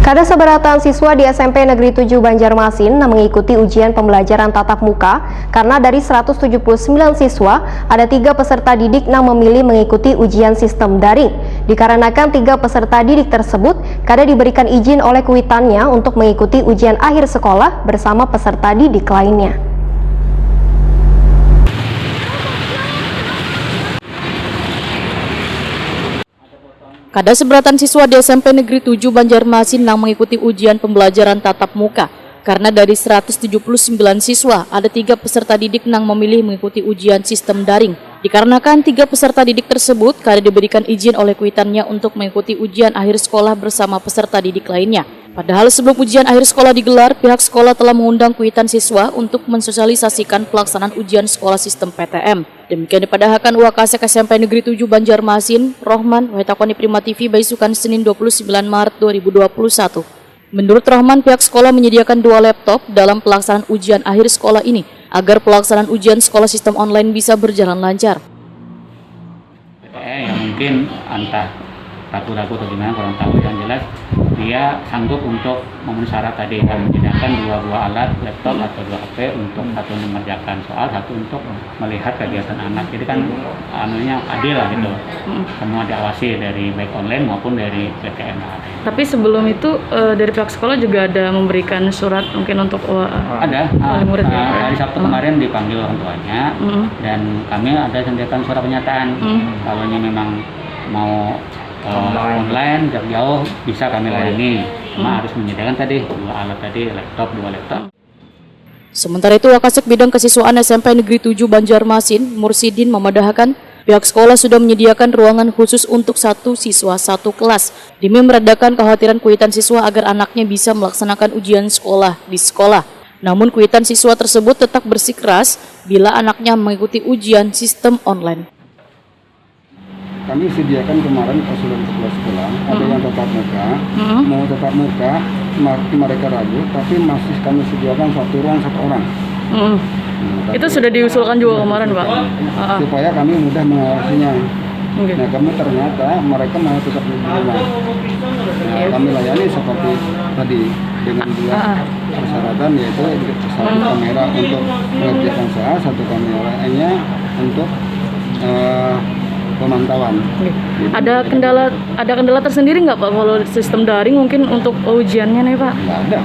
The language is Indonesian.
Kada seberatan siswa di SMP Negeri 7 Banjarmasin mengikuti ujian pembelajaran tatap muka karena dari 179 siswa, ada 3 peserta didik yang memilih mengikuti ujian sistem daring. Dikarenakan 3 peserta didik tersebut kada diberikan izin oleh kuitannya untuk mengikuti ujian akhir sekolah bersama peserta didik lainnya. Kada seberatan siswa di SMP Negeri 7 Banjarmasin yang mengikuti ujian pembelajaran tatap muka. Karena dari 179 siswa, ada 3 peserta didik yang memilih mengikuti ujian sistem daring. Dikarenakan 3 peserta didik tersebut kada diberikan izin oleh kuitannya untuk mengikuti ujian akhir sekolah bersama peserta didik lainnya. Padahal sebelum ujian akhir sekolah digelar, pihak sekolah telah mengundang kuitan siswa untuk mensosialisasikan pelaksanaan ujian sekolah sistem PTM. Demikian dipadahkan Wakasek SMP Negeri 7 Banjarmasin, Rohman, Wetakoni Prima TV, Baisukan, Senin 29 Maret 2021. Menurut Rohman, pihak sekolah menyediakan 2 laptop dalam pelaksanaan ujian akhir sekolah ini, agar pelaksanaan ujian sekolah sistem online bisa berjalan lancar. Yang mungkin entah ragu-ragu atau gimana, kurang tahu, yang jelas dia sanggup untuk memenuhi syarat tadi, menyediakan 2 buah alat laptop atau 2 HP untuk satu mengerjakan soal, satu untuk melihat kegiatan anak. Jadi kan anunya adil lah gitu, semua diawasi dari baik online maupun dari PTM. Tapi sebelum itu dari pihak sekolah juga ada memberikan surat mungkin untuk ada murid hari Sabtu kemarin dipanggil orang tuanya, dan kami ada sediakan surat pernyataan kalau memang mau online jarak jauh bisa kami layani, cuma harus menyediakan tadi 2 alat tadi, laptop, 2 laptop. Sementara itu, Wakasek Bidang Kesiswaan SMP Negeri 7 Banjarmasin, Mursidin, memadahkan pihak sekolah sudah menyediakan ruangan khusus untuk 1 siswa 1 kelas demi meredakan kekhawatiran kuitan siswa agar anaknya bisa melaksanakan ujian sekolah di sekolah. Namun kuitan siswa tersebut tetap bersikeras bila anaknya mengikuti ujian sistem online. Kami sediakan kemarin usulan sekolah-sekolah, ada yang tatap muka, mau tatap muka, mereka ragu, tapi masih kami sediakan 1 ruang 1 orang. Itu sudah diusulkan juga kemarin, Pak? Supaya kami mudah mengawasinya. Okay. Nah, kami ternyata mereka mau tetap di rumah. Nah, kami layani seperti tadi dengan 2 persyaratan, yaitu 1 kamera untuk mengerjakan soal, 1 kamera lainnya untuk pemantauan. Ada kendala tersendiri nggak Pak kalau sistem daring mungkin untuk ujiannya nih Pak? Nggak ada.